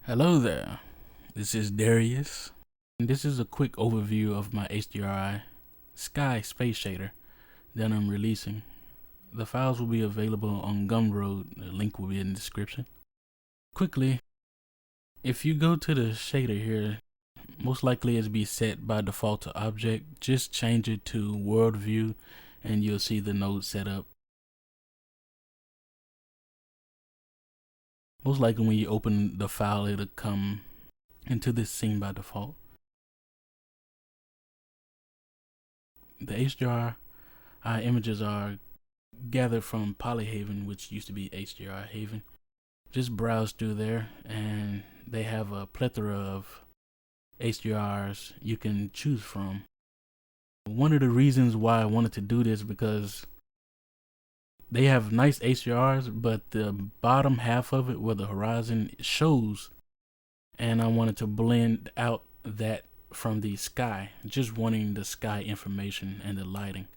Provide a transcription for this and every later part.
Hello there, this is Darius, and this is a quick overview of my HDR Sky space shader that I'm releasing. The files will be available on Gumroad, the link will be in the description. Quickly, if you go to the shader here, most likely it'll be set by default to object. Just change it to world view and you'll see the node set up. Most likely when you open the file, it'll come into this scene by default. The HDR images are gathered from Polyhaven, which used to be HDR Haven. Just browse through there and they have a plethora of HDRs you can choose from. One of the reasons why I wanted to do this because they have nice HDRs, but the bottom half of it where the horizon shows, and I wanted to blend out that from the sky, just wanting the sky information and the lighting.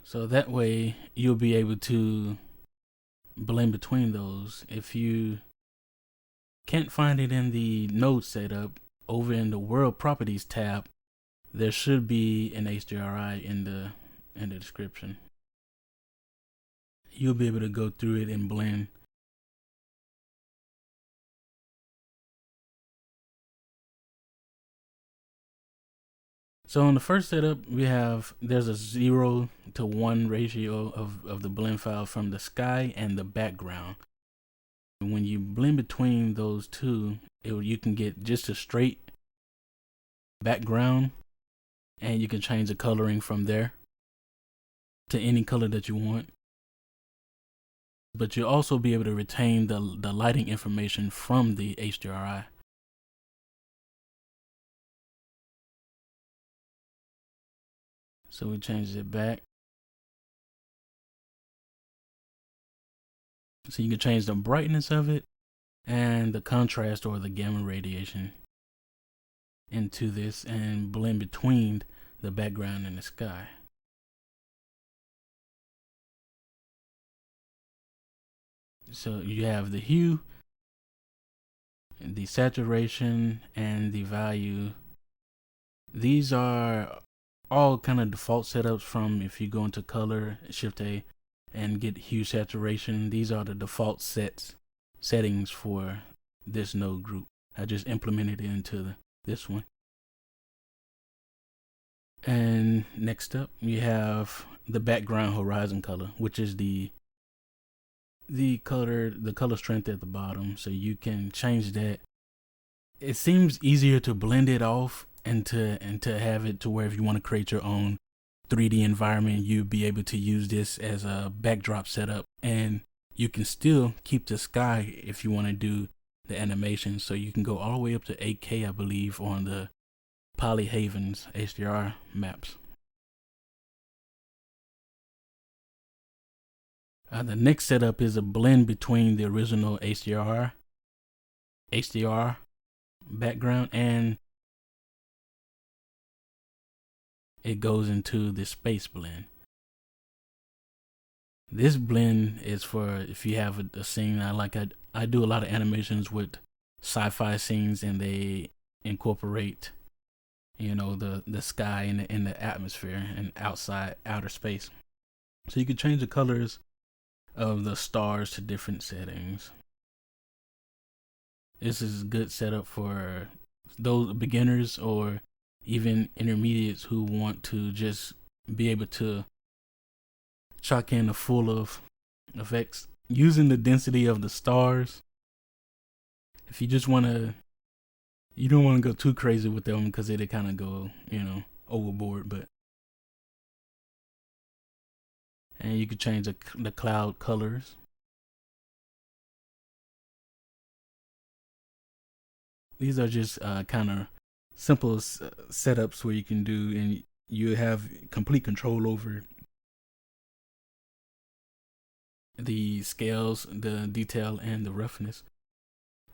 So that way you'll be able to blend between those. If you can't find it in the node setup, over in the world properties tab, there should be an HDRI in the description. You'll be able to go through it and blend. So on the first setup, there's a 0 to 1 ratio of the blend file from the sky and the background. When you blend between those two, you can get just a straight background, and you can change the coloring from there to any color that you want. But you'll also be able to retain the lighting information from the HDRI. So we changed it back. So you can change the brightness of it and the contrast or the gamma radiation into this and blend between the background and the sky. So you have the hue, the saturation, and the value. These are all kind of default setups from if you go into color, Shift A, and get hue saturation. These are the default settings for this node group. I just implemented it into this one. And next up, we have the background horizon color, which is the color strength at the bottom. So you can change that. It seems easier to blend it off and to have it to where if you want to create your own 3D environment, you'd be able to use this as a backdrop setup, and you can still keep the sky if you want to do the animation. So you can go all the way up to 8K, I believe, on the Polyhaven's HDR maps. The next setup is a blend between the original HDR background, and it goes into the space blend. This blend is for if you have a scene. I do a lot of animations with sci-fi scenes, and they incorporate, you know, the sky and the atmosphere and outer space. So you can change the colors of the stars to different settings. This is a good setup for those beginners or even intermediates who want to just be able to chalk in a full of effects using the density of the stars. If you just you don't want to go too crazy with them because it'll kind of go, you know, overboard. And you can change the cloud colors. These are just kind of simple setups where you can do, and you have complete control over the scales, the detail, and the roughness.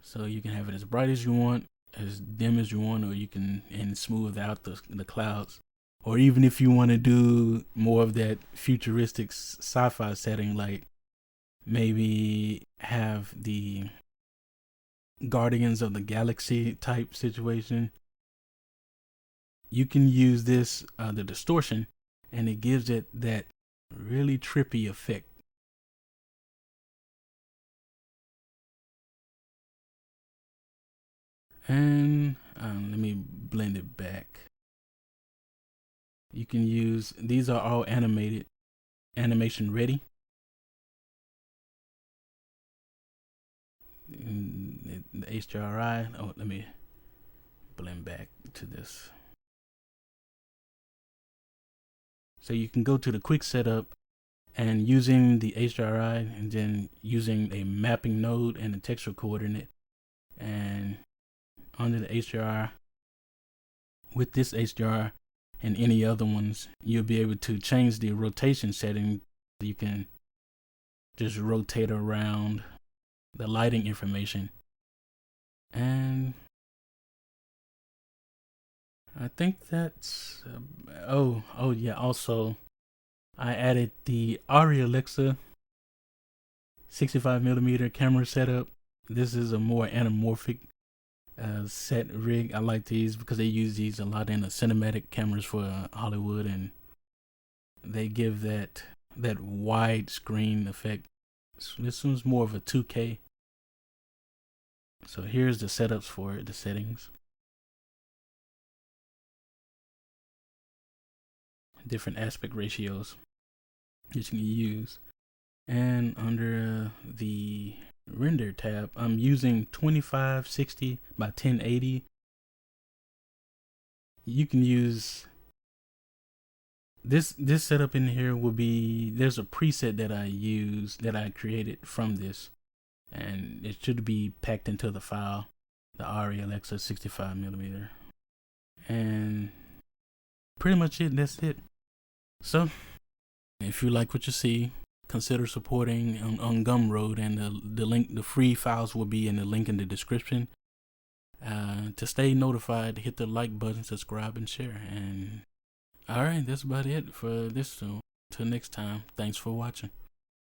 So you can have it as bright as you want, as dim as you want, or you can smooth out the clouds. Or even if you want to do more of that futuristic sci-fi setting, like maybe have the Guardians of the Galaxy type situation, you can use this, the distortion, and it gives it that really trippy effect. And let me blend it back. You can use, these are all animated, animation ready. The HDRI, oh, let me blend back to this. So you can go to the quick setup, and using the HDRI and then using a mapping node and a texture coordinate, and under the HDR, with this HDR and any other ones, you'll be able to change the rotation setting. You can just rotate around the lighting information. And I think that's oh yeah, also I added the Arri Alexa 65mm camera setup. This is a more anamorphic set rig. I like these because they use these a lot in the cinematic cameras for Hollywood, and they give that wide screen effect. This one's more of a 2K. So here's the setups for it, the settings. Different aspect ratios that you can use. And under the render tab, I'm using 2560 by 1080. You can use this setup in here. Will be, there's a preset that I use, that I created from this, and it should be packed into the file, the Arri Alexa 65mm. And pretty much it, that's it. So if you like what you see, consider supporting on Gumroad, and the link, the free files will be in the link in the description. To stay notified, hit the like button, subscribe, and share. And alright, that's about it for this. So till next time, thanks for watching.